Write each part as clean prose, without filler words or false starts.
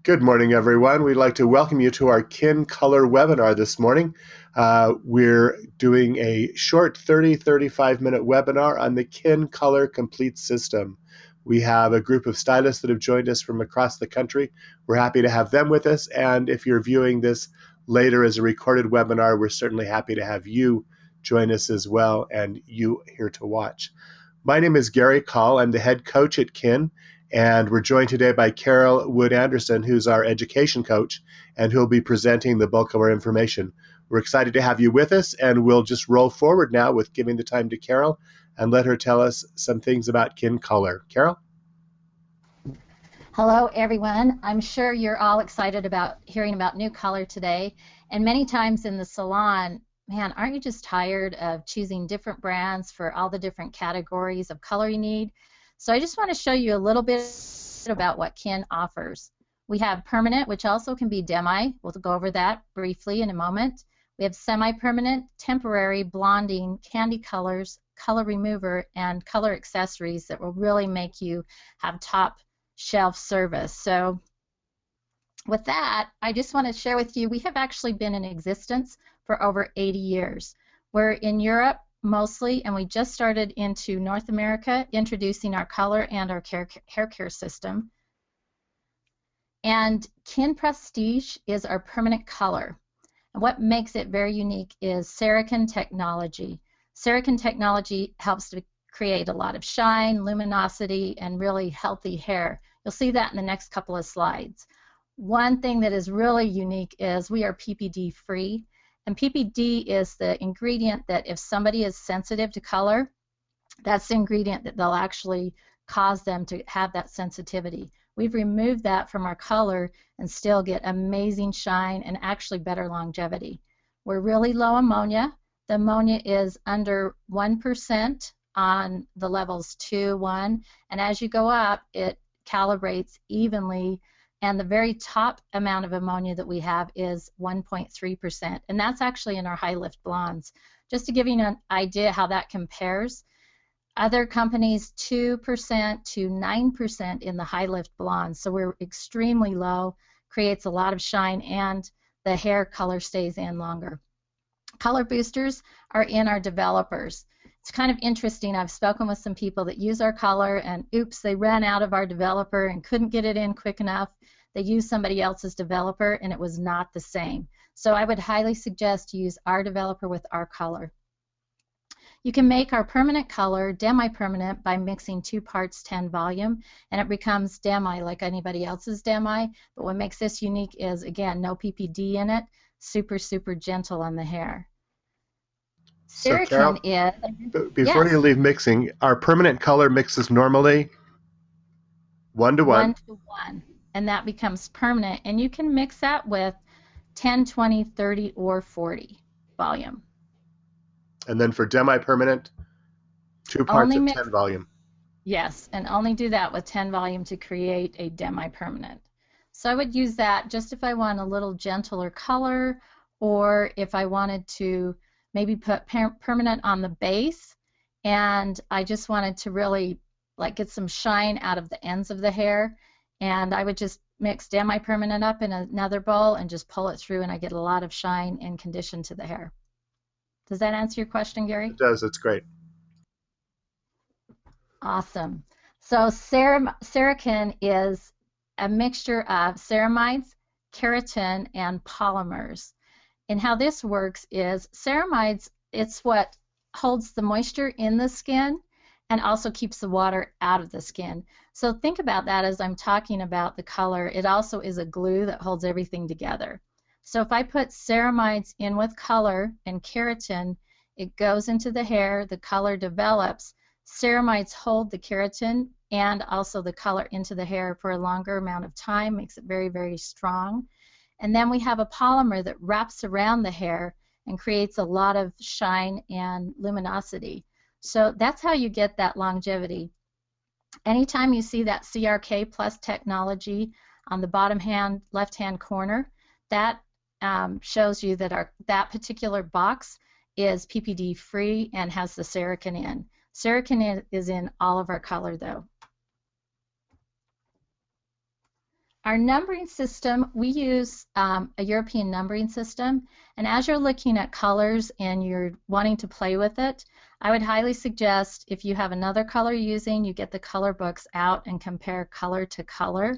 Good morning, everyone. We'd like to welcome you to our KINCOLOR webinar this morning. We're doing a short 35-minute webinar on the KINCOLOR Complete System. We have a group of stylists that have joined us from across the country. We're happy to have them with us, and if you're viewing this later as a recorded webinar, we're certainly happy to have you join us as well and you here to watch. My name is Gary Call. I'm the head coach at KIN. And we're joined today by Carol Wood-Anderson, who's our education coach, and who'll be presenting the bulk of our information. We're excited to have you with us, and we'll just roll forward now with giving the time to Carol and let her tell us some things about KINCOLOR. Carol? Hello, everyone. I'm sure you're all excited about hearing about NEWCOLOR today. And many times in the salon, man, aren't you just tired of choosing different brands for all the different categories of color you need? So I just want to show you a little bit about what KIN offers. We have permanent, which also can be demi. We'll go over that briefly in a moment. We have semi-permanent, temporary, blonding, candy colors, color remover, and color accessories that will really make you have top shelf service. So with that, I just want to share with you, we have actually been in existence for over 80 years. We're in Europe mostly, and we just started into North America introducing our color and our hair care system. And KIN Prestige is our permanent color. And what makes it very unique is Cerakin Technology. Cerakin Technology helps to create a lot of shine, luminosity, and really healthy hair. You'll see that in the next couple of slides. One thing that is really unique is we are PPD free. And PPD is the ingredient that if somebody is sensitive to color, that's the ingredient that they'll actually cause them to have that sensitivity. We've removed that from our color and still get amazing shine and actually better longevity. We're really low ammonia. The ammonia is under 1% on the levels 2, 1, and as you go up, it calibrates evenly. And the very top amount of ammonia that we have is 1.3%, and that's actually in our high lift blondes. Just to give you an idea how that compares, other companies 2% to 9% in the high lift blondes, so we're extremely low, creates a lot of shine, and the hair color stays in longer. Color boosters are in our developers. It's kind of interesting. I've spoken with some people that use our color and oops, they ran out of our developer and couldn't get it in quick enough. They used somebody else's developer and it was not the same. So I would highly suggest to use our developer with our color. You can make our permanent color demi-permanent by mixing 2 parts 10 volume, and it becomes demi like anybody else's demi. But what makes this unique is, again, no PPD in it, super, super gentle on the hair. So Carol, before you leave mixing, our permanent color mixes normally 1 to 1. 1 to 1, and that becomes permanent. And you can mix that with 10, 20, 30, or 40 volume. And then for demi-permanent, 2 parts of 10 volume. Yes, and only do that with 10 volume to create a demi-permanent. So I would use that just if I want a little gentler color, or if I wanted to maybe put permanent on the base, and I just wanted to really like get some shine out of the ends of the hair, and I would just mix demi-permanent up in another bowl and just pull it through, and I get a lot of shine and condition to the hair. Does that answer your question, Gary? It does. It's great. Awesome. So Cerakin is a mixture of ceramides, keratin, and polymers. And how this works is ceramides, it's what holds the moisture in the skin and also keeps the water out of the skin. So think about that as I'm talking about the color. It also is a glue that holds everything together. So if I put ceramides in with color and keratin, it goes into the hair, the color develops. Ceramides hold the keratin and also the color into the hair for a longer amount of time, makes it very, very strong. And then we have a polymer that wraps around the hair and creates a lot of shine and luminosity. So that's how you get that longevity. Anytime you see that Cerakin Plus Technology on the bottom left-hand corner, that shows you that that particular box is PPD free and has the Cerakin in. Cerakin is in all of our color though. Our numbering system, we use a European numbering system, and as you're looking at colors and you're wanting to play with it, I would highly suggest if you have another color using, you get the color books out and compare color to color.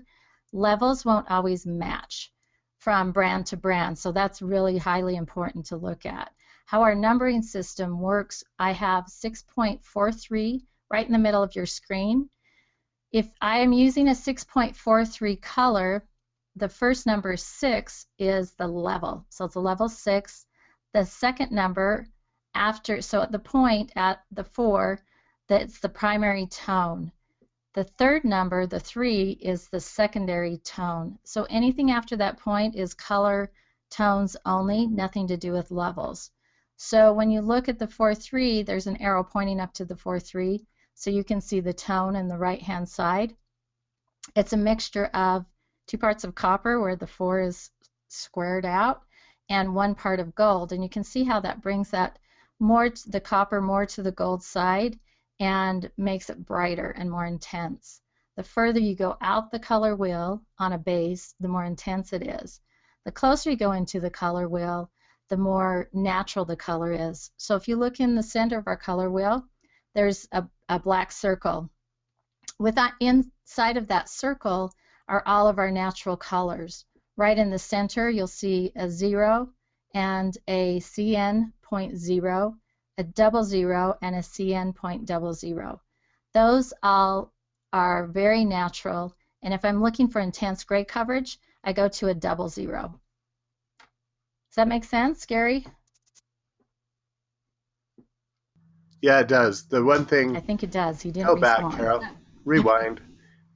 Levels won't always match from brand to brand, so that's really highly important to look at. How our numbering system works, I have 6.43 right in the middle of your screen. If I am using a 6.43 color, the first number 6 is the level. So it's a level 6. The second number after, so at the point at the 4, that's the primary tone. The third number, the 3, is the secondary tone. So anything after that point is color tones only, nothing to do with levels. So when you look at the 4-3, there's an arrow pointing up to the 4-3. So you can see the tone in the right-hand side. It's a mixture of 2 parts of copper where the 4 is squared out and 1 part of gold. And you can see how that brings that more to the copper more to the gold side and makes it brighter and more intense. The further you go out the color wheel on a base, the more intense it is. The closer you go into the color wheel, the more natural the color is. So if you look in the center of our color wheel, there's a black circle. Inside of that circle are all of our natural colors. Right in the center, you'll see a 0 and a CN.0, a 00, and a CN.00. Those all are very natural, and if I'm looking for intense gray coverage, I go to a 00. Does that make sense, Gary? Yeah, it does. The one thing. I think it does. He didn't Go respond. back, Carol. Rewind.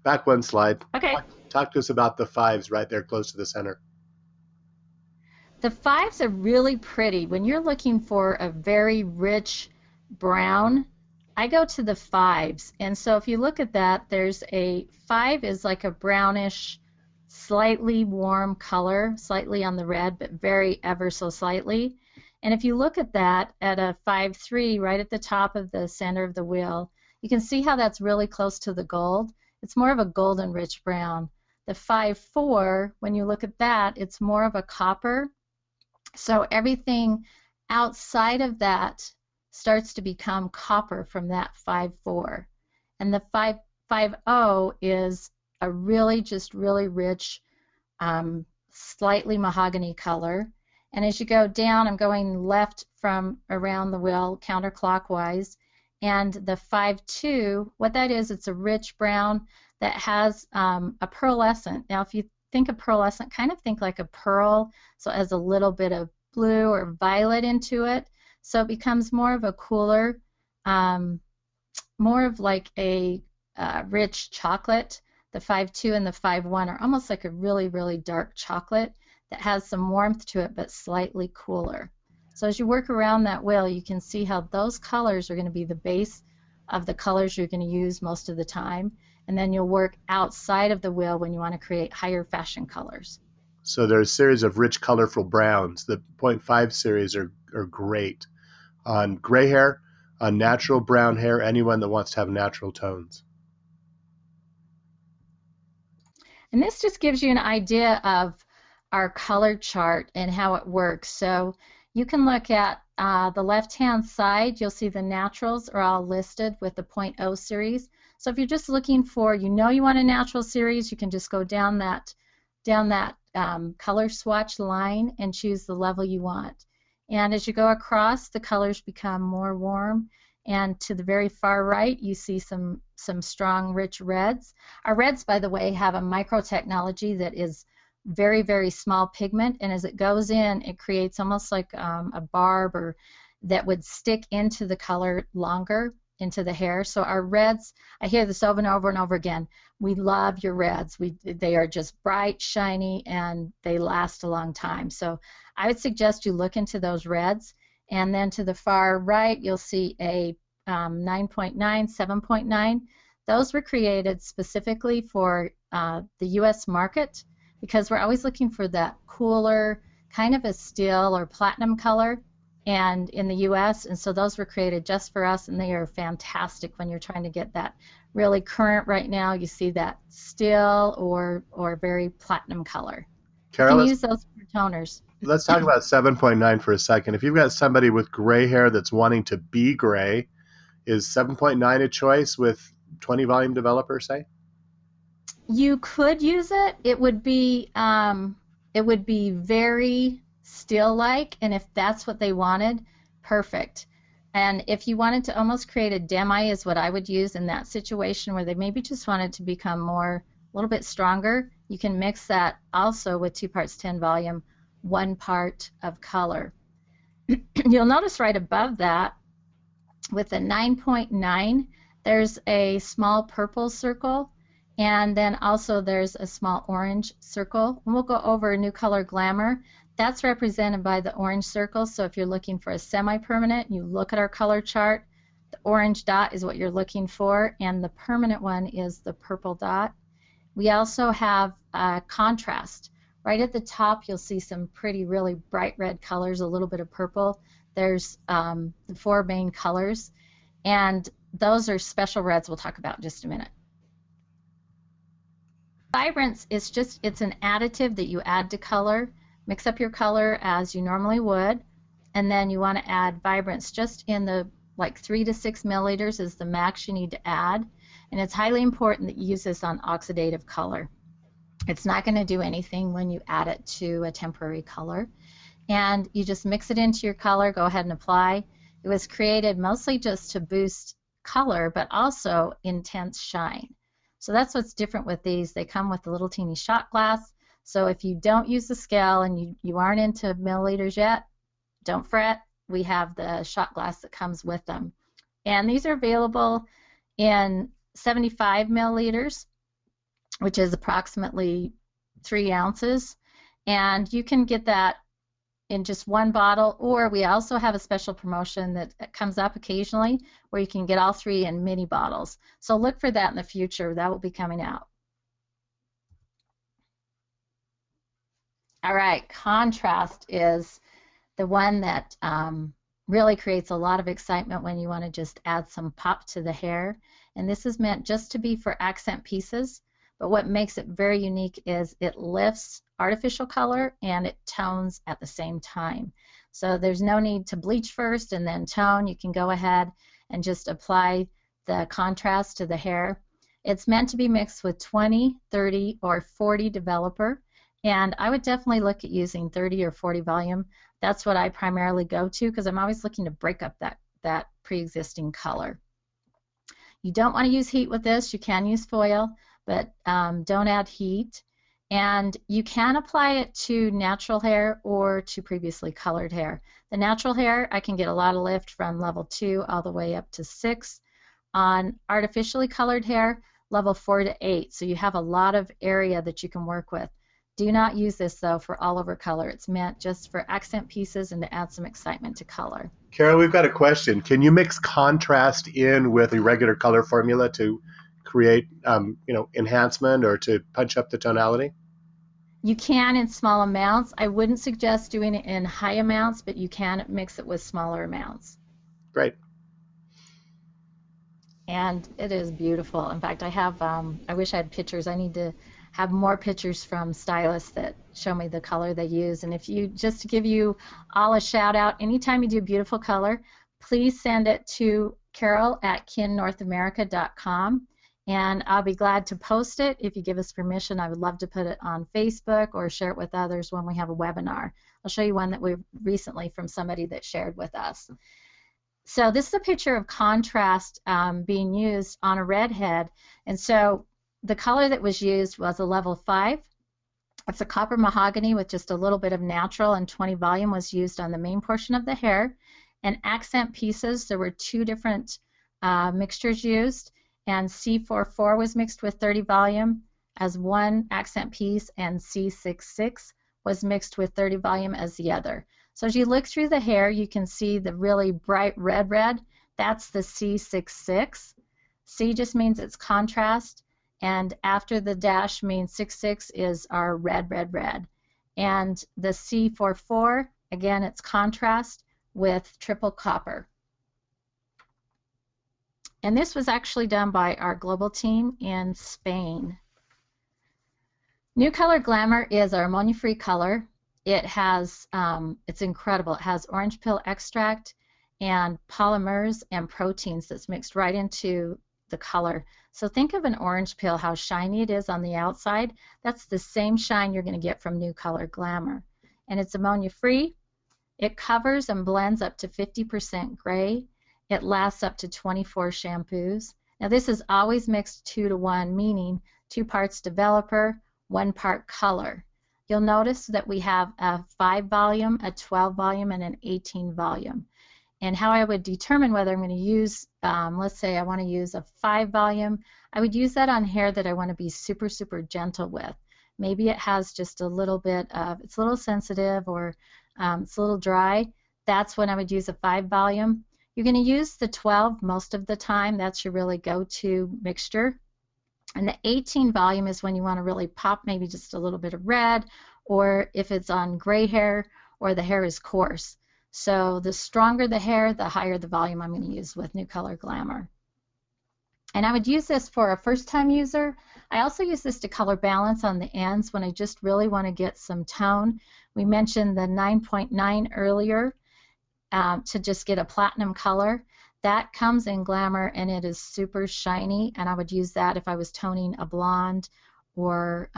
Back 1 slide. Okay. Talk to us about the 5s right there close to the center. The 5s are really pretty. When you're looking for a very rich brown, I go to the 5s. And so if you look at that, there's a 5 is like a brownish, slightly warm color, slightly on the red, but very ever so slightly. And if you look at that at a 5-3 right at the top of the center of the wheel, you can see how that's really close to the gold. It's more of a golden rich brown. The 5-4, when you look at that, it's more of a copper. So everything outside of that starts to become copper from that 5-4. And the 5-5-0 is a really rich, slightly mahogany color. And as you go down, I'm going left from around the wheel counterclockwise. And the 5-2, what that is, it's a rich brown that has a pearlescent. Now, if you think of pearlescent, kind of think like a pearl, so it has a little bit of blue or violet into it. So it becomes more of a cooler, more of like a rich chocolate. The 5-2 and the 5-1 are almost like a really dark chocolate that has some warmth to it but slightly cooler. So as you work around that wheel, you can see how those colors are going to be the base of the colors you're going to use most of the time, and then you'll work outside of the wheel when you want to create higher fashion colors. So there's a series of rich, colorful browns. The 0.5 series are great on gray hair, on natural brown hair, anyone that wants to have natural tones. And this just gives you an idea of our color chart and how it works. So you can look at the left-hand side. You'll see the naturals are all listed with the 0.0 series. So if you're just looking for, you want a natural series, you can just go down that color swatch line and choose the level you want. And as you go across, the colors become more warm. And to the very far right, you see some strong, rich reds. Our reds, by the way, have a micro technology that is very small pigment, and as it goes in, it creates almost like a barb or that would stick into the color longer into the hair. So our reds, I hear this over and over and over again, we love your reds. They are just bright, shiny, and they last a long time. So I would suggest you look into those reds. And then to the far right, you'll see a 9.9, 7.9. Those were created specifically for the U.S. market because we're always looking for that cooler, kind of a steel or platinum color. and in the US, and so those were created just for us, and they are fantastic when you're trying to get that really current. Right now you see that still or very platinum color. You Carol, can use those for toners. let's talk about 7.9 for a second. If you've got somebody with gray hair that's wanting to be gray, is 7.9 a choice with 20 volume developer, say? You could use it. It would be very still-like, and if that's what they wanted, perfect. And if you wanted to almost create a demi is what I would use in that situation where they maybe just wanted to become more, a little bit stronger, you can mix that also with 2 parts 10 volume, 1 part of color. You'll notice right above that with the 9.9, there's a small purple circle, and then also there's a small orange circle. And we'll go over NEWCOLOR Glamour. That's represented by the orange circle. So if you're looking for a semi-permanent, you look at our color chart. The orange dot is what you're looking for, and the permanent one is the purple dot. We also have contrast. Right at the top, you'll see some pretty, really bright red colors, a little bit of purple. There's the 4 main colors, and those are special reds we'll talk about in just a minute. Vibrance is it's an additive that you add to color. Mix up your color as you normally would, and then you want to add vibrance just in the 3 to 6 milliliters is the max you need to add, and it's highly important that you use this on oxidative color. It's not going to do anything when you add it to a temporary color. And you just mix it into your color, go ahead and apply. It was created mostly just to boost color, but also intense shine. So that's what's different with these. They come with a little teeny shot glass. So if you don't use the scale and you aren't into milliliters yet, don't fret. We have the shot glass that comes with them. And these are available in 75 milliliters, which is approximately 3 ounces. And you can get that in just 1 bottle, or we also have a special promotion that comes up occasionally where you can get all 3 in mini bottles. So look for that in the future. That will be coming out. All right, contrast is the one that really creates a lot of excitement when you want to just add some pop to the hair. And this is meant just to be for accent pieces. But what makes it very unique is it lifts artificial color and it tones at the same time. So there's no need to bleach first and then tone. You can go ahead and just apply the contrast to the hair. It's meant to be mixed with 20, 30, or 40 developer. And I would definitely look at using 30 or 40 volume. That's what I primarily go to because I'm always looking to break up that pre-existing color. You don't want to use heat with this. You can use foil, but don't add heat. And you can apply it to natural hair or to previously colored hair. The natural hair, I can get a lot of lift from level 2 all the way up to 6. On artificially colored hair, level 4 to 8. So you have a lot of area that you can work with. Do not use this, though, for all over color. It's meant just for accent pieces and to add some excitement to color. Carol, we've got a question. Can you mix contrast in with a regular color formula to create enhancement or to punch up the tonality? You can in small amounts. I wouldn't suggest doing it in high amounts, but you can mix it with smaller amounts. Great. And it is beautiful. In fact, I have, I wish I had pictures. I need to have more pictures from stylists that show me the color they use. And if you, just to give you all a shout out, anytime you do beautiful color, please send it to carol@kinnorthamerica.com. And I'll be glad to post it. If you give us permission, I would love to put it on Facebook or share it with others when we have a webinar. I'll show you one that we recently from somebody that shared with us. So this is a picture of contrast being used on a redhead. And so the color that was used was a level 5. It's a copper mahogany with just a little bit of natural, and 20 volume was used on the main portion of the hair. And accent pieces, there were 2 different mixtures used. And C44 was mixed with 30 volume as one accent piece, and C66 was mixed with 30 volume as the other. So as you look through the hair, you can see the really bright red. That's the C66. C just means it's contrast, and after the dash means 66 is our red. And the C44, again, it's contrast. with triple copper. And this was actually done by our global team in Spain. NEWCOLOR Glamour is our ammonia-free color. It has, it's incredible. It has orange peel extract and polymers and proteins that's mixed right into the color. So think of an orange peel, how shiny it is on the outside. That's the same shine you're going to get from NEWCOLOR Glamour. And it's ammonia-free. It covers and blends up to 50% gray. It lasts up to 24 shampoos. Now this is always mixed 2 to 1, meaning 2 parts developer, 1 part color. You'll notice that we have a 5 volume, a 12 volume, and an 18 volume. And how I would determine whether I'm going to use, let's say I want to use a 5 volume, I would use that on hair that I want to be super, super gentle with. Maybe it has just a little bit of, it's a little sensitive or it's a little dry. That's when I would use a 5 volume. You're going to use the 12 most of the time. That's your really go-to mixture. And the 18 volume is when you want to really pop maybe just a little bit of red, or if it's on gray hair or the hair is coarse. So the stronger the hair, the higher the volume I'm going to use with NEWCOLOR Glamour. And I would use this for a first-time user. I also use this to color balance on the ends when I just really want to get some tone. We mentioned the 9.9 earlier to just get a platinum color. That comes in Glamour and it is super shiny, and I would use that if I was toning a blonde or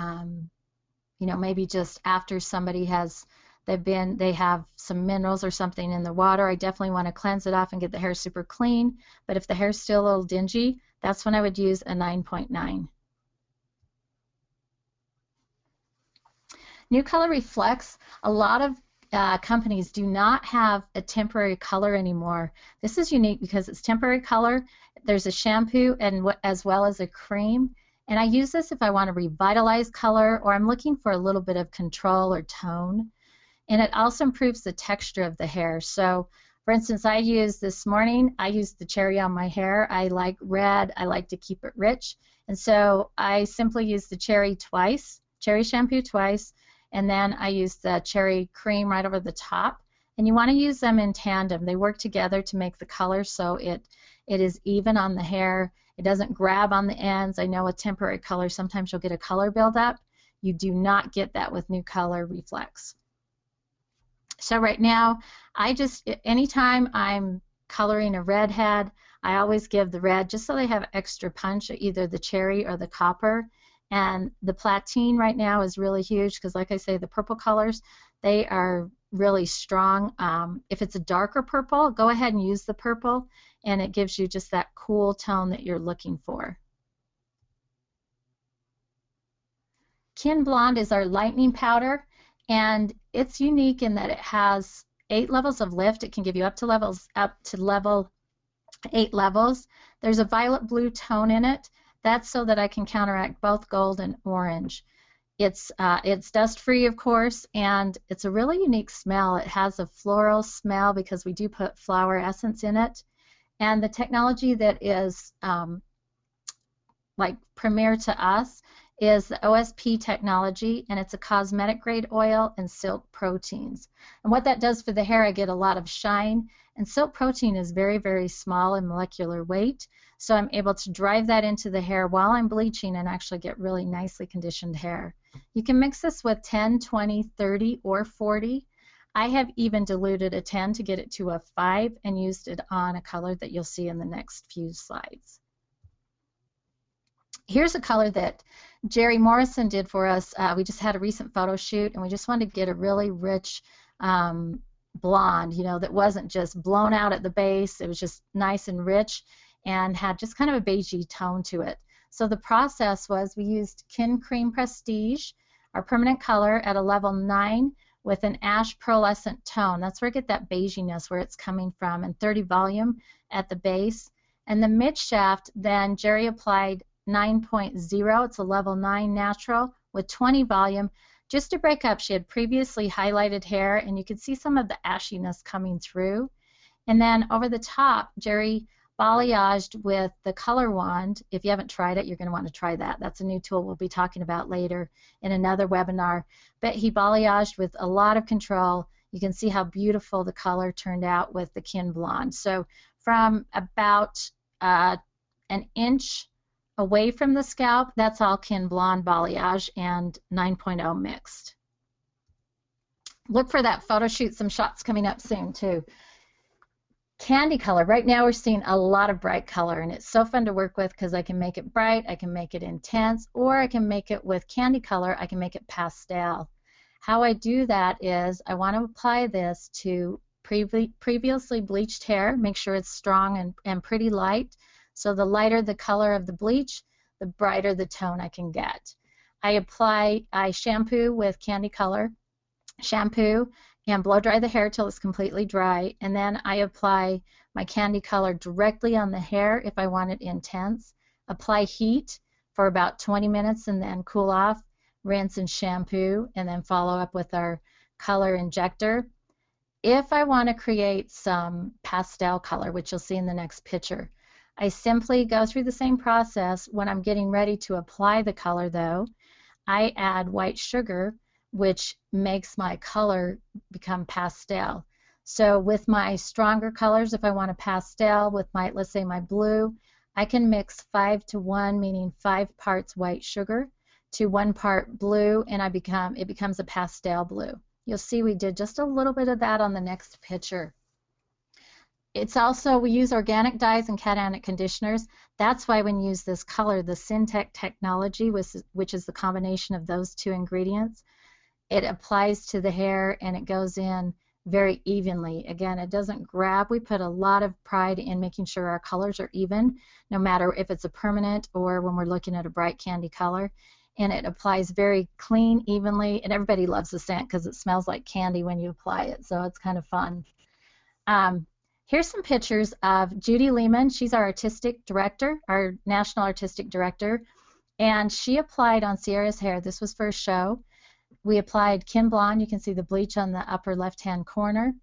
you know, maybe just after somebody has they have some minerals or something in the water. I definitely want to cleanse it off and get the hair super clean. But if the hair's still a little dingy, that's when I would use a 9.9. NEWCOLOR Reflects. A lot of companies do not have a temporary color anymore. This is unique because it's temporary color. There's a shampoo and as well as a cream. And I use this if I want to revitalize color or I'm looking for a little bit of control or tone. And it also improves the texture of the hair. So, for instance, I used this morning, I used the cherry on my hair. I like red. I like to keep it rich. And so I simply used the cherry shampoo twice, and then I used the cherry cream right over the top. And you want to use them in tandem. They work together to make the color so it is even on the hair. It doesn't grab on the ends. I know with temporary color, sometimes you'll get a color buildup. You do not get that with NEWCOLOR Reflects. So right now, anytime I'm coloring a redhead, I always give the red just so they have extra punch, either the cherry or the copper. And the platine right now is really huge because, like I say, the purple colors, they are really strong. If it's a darker purple, go ahead and use the purple, and it gives you just that cool tone that you're looking for. KINBLOND is our lightening powder, and it's unique in that it has 8 levels of lift. It can give you up to level 8 levels. There's a violet blue tone in it. That's so that I can counteract both gold and orange. It's dust free, of course, and it's a really unique smell. It has a floral smell because we do put flower essence in it. And the technology that is like premier to us is the OSP technology, and it's a cosmetic grade oil and silk proteins. And what that does for the hair, I get a lot of shine, and silk protein is very, very small in molecular weight, so I'm able to drive that into the hair while I'm bleaching and actually get really nicely conditioned hair. You can mix this with 10, 20, 30, or 40. I have even diluted a 10 to get it to a 5 and used it on a color that you'll see in the next few slides. Here's a color that Jerry Morrison did for us. We just had a recent photo shoot, and we just wanted to get a really rich blonde, you know, that wasn't just blown out at the base. It was just nice and rich and had just kind of a beigey tone to it. So the process was we used KINCREM Prestige, our permanent color, at a level 9 with an ash pearlescent tone. That's where I get that beiginess where it's coming from, and 30 volume at the base. And the mid shaft, then Jerry applied 9.0. It's a level 9 natural with 20 volume. Just to break up, she had previously highlighted hair, and you could see some of the ashiness coming through. And then over the top, Jerry balayaged with the color wand. If you haven't tried it, you're going to want to try that. That's a new tool we'll be talking about later in another webinar. But he balayaged with a lot of control. You can see how beautiful the color turned out with the KINBLOND. So from about an inch away from the scalp, that's all KINBLOND balayage and 9.0 mixed. Look for that photo shoot, some shots coming up soon too. Candy color. Right now we're seeing a lot of bright color, and it's so fun to work with because I can make it bright, I can make it intense, or I can make it with candy color, I can make it pastel. How I do that is I want to apply this to previously bleached hair, make sure it's strong and pretty light. So the lighter the color of the bleach, the brighter the tone I can get. I shampoo with candy color shampoo and blow dry the hair till it's completely dry, and then I apply my candy color directly on the hair if I want it intense. Apply heat for about 20 minutes and then cool off, rinse and shampoo, and then follow up with our color injector. If I want to create some pastel color, which you'll see in the next picture, I simply go through the same process. When I'm getting ready to apply the color though, I add white sugar, which makes my color become pastel. So with my stronger colors, if I want a pastel with my, let's say my blue, I can mix 5 to 1, meaning 5 parts white sugar to 1 part blue, and it becomes a pastel blue. You'll see we did just a little bit of that on the next picture. It's also, we use organic dyes and cationic conditioners. That's why when you use this color, the Cerakin Technology, which is the combination of those two ingredients, it applies to the hair and it goes in very evenly. Again, it doesn't grab. We put a lot of pride in making sure our colors are even, no matter if it's a permanent or when we're looking at a bright candy color. And it applies very clean, evenly, and everybody loves the scent because it smells like candy when you apply it, so it's kind of fun. Here's some pictures of Judy Lehman. She's our artistic director, our national artistic director, and she applied on Sierra's hair. This was for a show. We applied KINBLOND. You can see the bleach on the upper left-hand corner.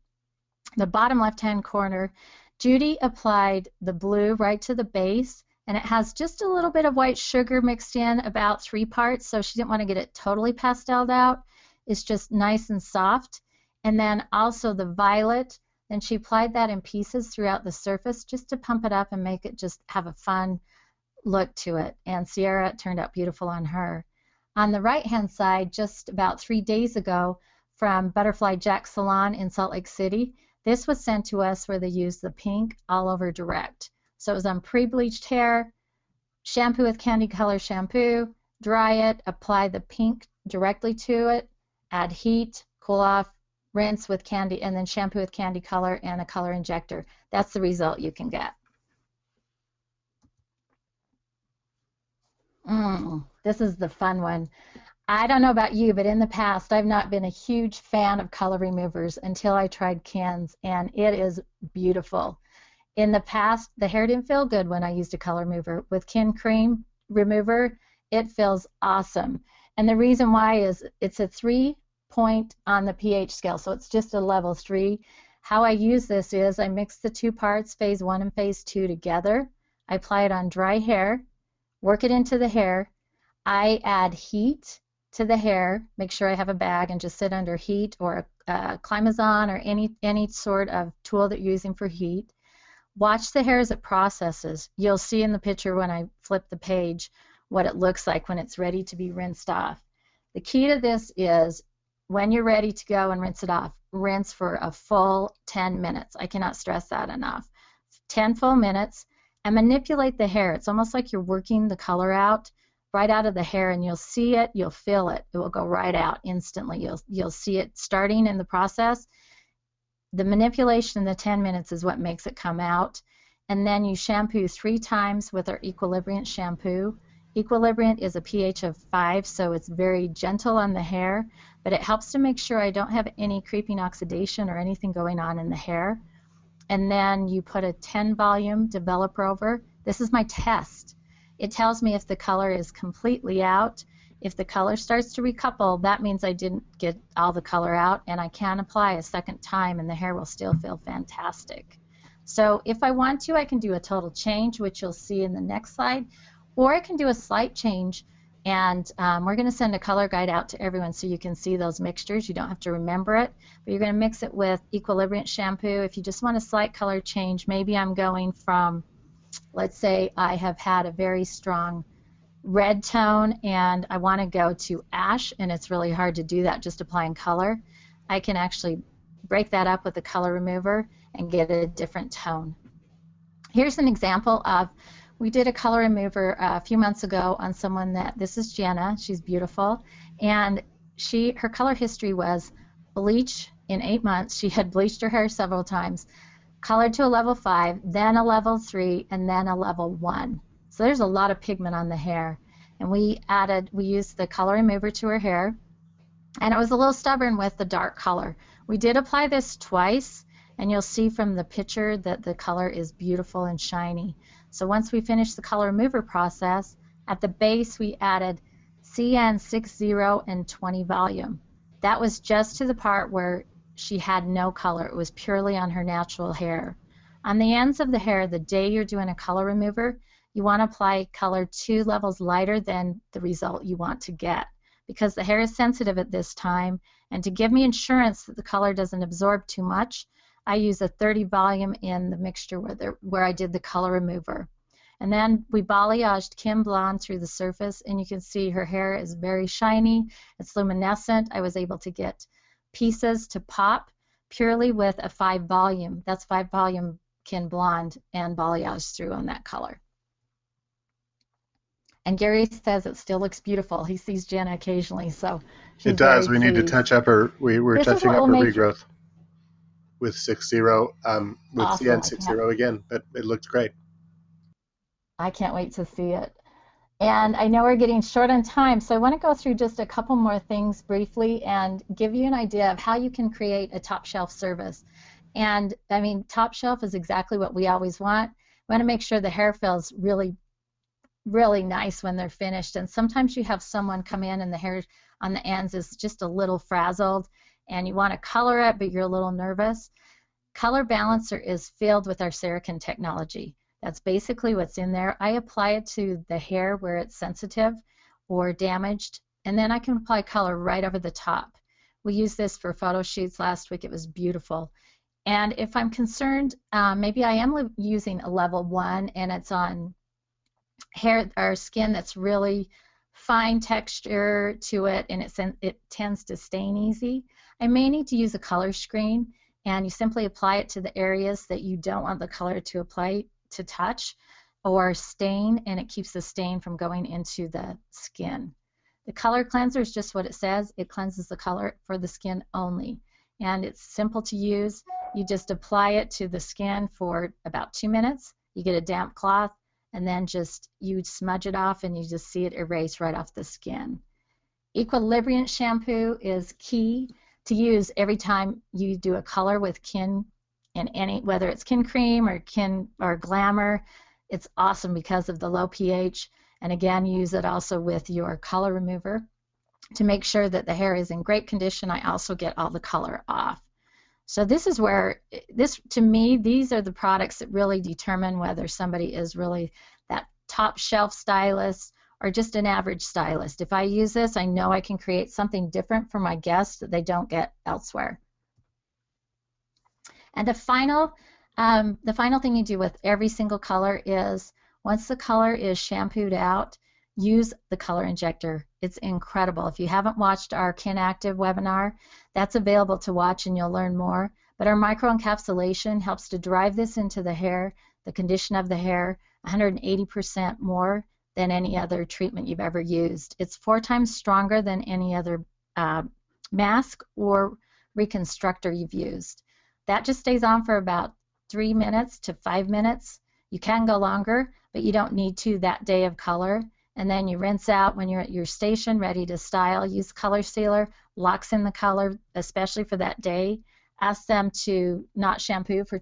The bottom left-hand corner, Judy applied the blue right to the base, and it has just a little bit of white sugar mixed in, about 3 parts, so she didn't want to get it totally pasteled out. It's just nice and soft. And then also the violet, then she applied that in pieces throughout the surface just to pump it up and make it just have a fun look to it. And Sierra, it turned out beautiful on her. On the right-hand side, just about 3 days ago from Butterfly Jack Salon in Salt Lake City, this was sent to us where they used the pink all over direct. So it was on pre-bleached hair, shampoo with candy color shampoo, dry it, apply the pink directly to it, add heat, cool off, rinse with candy, and then shampoo with candy color and a color injector. That's the result you can get. This is the fun one. I don't know about you, but in the past, I've not been a huge fan of color removers until I tried KIN's, and it is beautiful. In the past, the hair didn't feel good when I used a color remover. With KINCREM remover, it feels awesome. And the reason why is it's a 3-point on the pH scale, so it's just a level 3. How I use this is I mix the 2 parts, phase 1 and phase 2 together. I apply it on dry hair, work it into the hair. I add heat to the hair, make sure I have a bag and just sit under heat or a Climazon or any sort of tool that you're using for heat. Watch the hair as it processes. You'll see in the picture when I flip the page what it looks like when it's ready to be rinsed off. The key to this is when you're ready to go and rinse it off, rinse for a full 10 minutes. I cannot stress that enough. 10 full minutes, and manipulate the hair. It's almost like you're working the color out right out of the hair, and you'll see it, you'll feel it. It will go right out instantly. You'll see it starting in the process. The manipulation in the 10 minutes is what makes it come out. And then you shampoo 3 times with our Equilibriant shampoo. Equilibriant is a pH of 5, so it's very gentle on the hair, but it helps to make sure I don't have any creeping oxidation or anything going on in the hair. And then you put a 10 volume developer over. This is my test. It tells me if the color is completely out. If the color starts to recouple, that means I didn't get all the color out, and I can apply a second time and the hair will still feel fantastic. So if I want to, I can do a total change, which you'll see in the next slide, or I can do a slight change And we're going to send a color guide out to everyone so you can see those mixtures. You don't have to remember it, but you're going to mix it with Equilibrium shampoo. If you just want a slight color change, maybe I'm going from, let's say I have had a very strong red tone and I want to go to ash, and it's really hard to do that just applying color. I can actually break that up with a color remover and get a different tone. Here's an example of, we did a color remover a few months ago on someone that, this is Jenna, she's beautiful, and her color history was bleach in 8 months. She had bleached her hair several times, colored to a level 5, then a level 3, and then a level 1. So there's a lot of pigment on the hair. And we used the color remover to her hair, and it was a little stubborn with the dark color. We did apply this twice, and you'll see from the picture that the color is beautiful and shiny. So once we finished the color remover process, at the base we added CN60 and 20 volume. That was just to the part where she had no color. It was purely on her natural hair. On the ends of the hair, the day you're doing a color remover, you want to apply color 2 levels lighter than the result you want to get, because the hair is sensitive at this time, and to give me assurance that the color doesn't absorb too much, I use a 30 volume in the mixture where I did the color remover. And then we balayaged KINBLOND through the surface, and you can see her hair is very shiny, it's luminescent. I was able to get pieces to pop purely with a 5 volume. That's 5 volume KINBLOND and balayage through on that color. And Gary says it still looks beautiful. He sees Jenna occasionally, so she's it does. We pleased. need to touch up her. We're touching up her regrowth with 60, with awesome. CN60 again, but it looks great. I can't wait to see it. And I know we're getting short on time, so I want to go through just a couple more things briefly and give you an idea of how you can create a top shelf service. And I mean, top shelf is exactly what we always want. We want to make sure the hair feels really nice when they're finished. And sometimes you have someone come in and the hair on the ends is just a little frazzled and you want to color it, but you're a little nervous. Color Balancer is filled with our Cerakin technology. That's basically what's in there. I apply it to the hair where it's sensitive or damaged, and then I can apply color right over the top. We used this for photo shoots last week. It was beautiful. And if I'm concerned, maybe I am using a level 1 and it's on hair or skin that's really fine texture to it and it tends to stain easy, I may need to use a color screen, and you simply apply it to the areas that you don't want the color to touch or stain, and it keeps the stain from going into the skin. The color cleanser is just what it says. It cleanses the color for the skin only, and it's simple to use. You just apply it to the skin for about 2 minutes. You get a damp cloth, and then you smudge it off and you just see it erase right off the skin. Equilibrium shampoo is key to use every time you do a color with Kin, and whether it's KINCREM or Glamour. It's awesome because of the low pH, and again, use it also with your color remover to make sure that the hair is in great condition. I also get all the color off. So this is where, to me, these are the products that really determine whether somebody is really that top shelf stylist or just an average stylist. If I use this, I know I can create something different for my guests that they don't get elsewhere. And the final thing you do with every single color is, once the color is shampooed out, use the color injector. It's incredible. If you haven't watched our KinActive webinar, that's available to watch and you'll learn more. But our microencapsulation helps to drive this into the hair, the condition of the hair, 180% more than any other treatment you've ever used. It's 4 times stronger than any other mask or reconstructor you've used. That just stays on for about 3 minutes to 5 minutes. You can go longer, but you don't need to that day of color. And then you rinse out when you're at your station ready to style. Use color sealer, locks in the color, especially for that day. Ask them to not shampoo for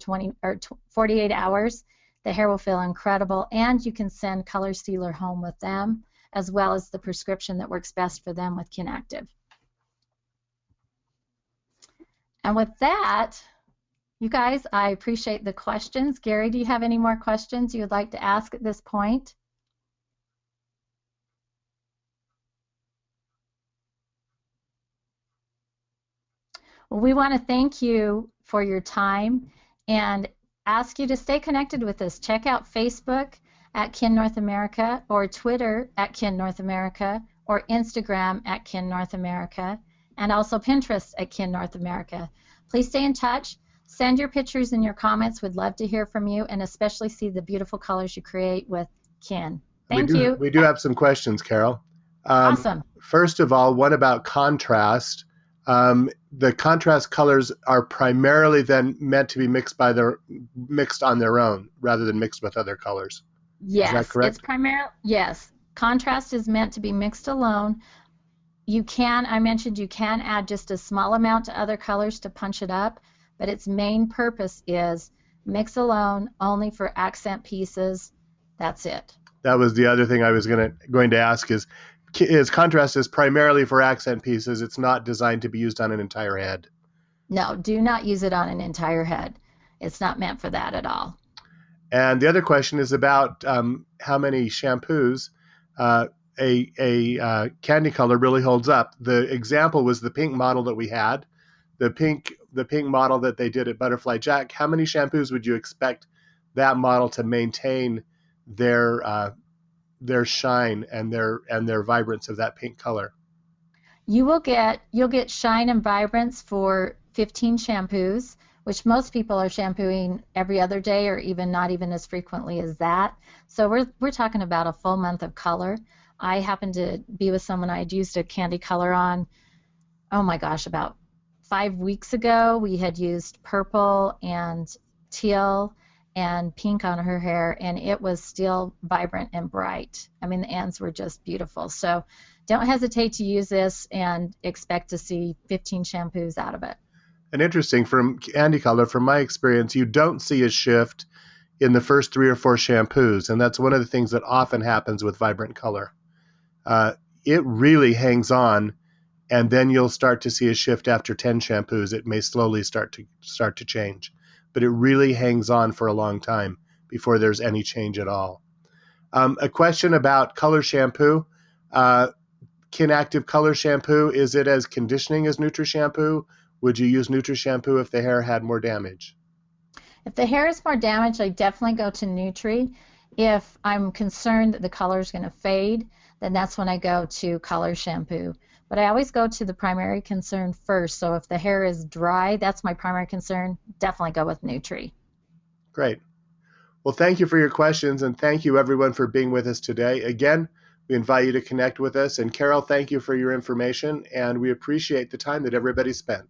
48 hours. The hair will feel incredible, and you can send color sealer home with them, as well as the prescription that works best for them with KinActive. And with that, you guys, I appreciate the questions. Gary, do you have any more questions you would like to ask at this point? Well, we want to thank you for your time and ask you to stay connected with us. Check out Facebook at Kin North America, or Twitter at Kin North America, or Instagram at Kin North America, and also Pinterest at Kin North America. Please stay in touch. Send your pictures and your comments. We'd love to hear from you, and especially see the beautiful colors you create with Kin. Thank you. We do have some questions, Carol. Awesome. First of all, one about contrast. The contrast colors are primarily then meant to be mixed on their own rather than mixed with other colors. Yes, is that correct? It's primarily, yes. Contrast is meant to be mixed alone. I mentioned you can add just a small amount to other colors to punch it up, but its main purpose is mix alone, only for accent pieces. That's it. That was the other thing I was going to ask is contrast is primarily for accent pieces. It's not designed to be used on an entire head. No, do not use it on an entire head. It's not meant for that at all. And the other question is about how many shampoos a candy color really holds up. The example was the pink model that we had, the pink model that they did at Butterfly Jack. How many shampoos would you expect that model to maintain their shine and their vibrance of that pink color? You'll get shine and vibrance for 15 shampoos, which most people are shampooing every other day, or not even as frequently as that. So we're talking about a full month of color. I happened to be with someone I'd used a candy color on, oh my gosh, about 5 weeks ago. We had used purple and teal and pink on her hair, and it was still vibrant and bright. I mean, the ends were just beautiful. So don't hesitate to use this and expect to see 15 shampoos out of it. And interesting, from candy color, from my experience, you don't see a shift in the first 3 or 4 shampoos, and that's one of the things that often happens with vibrant color. It really hangs on, and then you'll start to see a shift after 10 shampoos. It may slowly start to change, but it really hangs on for a long time before there's any change at all. A question about color shampoo. Kin Active Color Shampoo, is it as conditioning as Nutri Shampoo? Would you use Nutri Shampoo if the hair had more damage? If the hair is more damaged, I definitely go to Nutri. If I'm concerned that the color is going to fade, then that's when I go to Color Shampoo. But I always go to the primary concern first. So if the hair is dry, that's my primary concern, definitely go with Nutri. Great. Well, thank you for your questions, and thank you everyone for being with us today. Again, we invite you to connect with us. And Carol, thank you for your information, and we appreciate the time that everybody spent.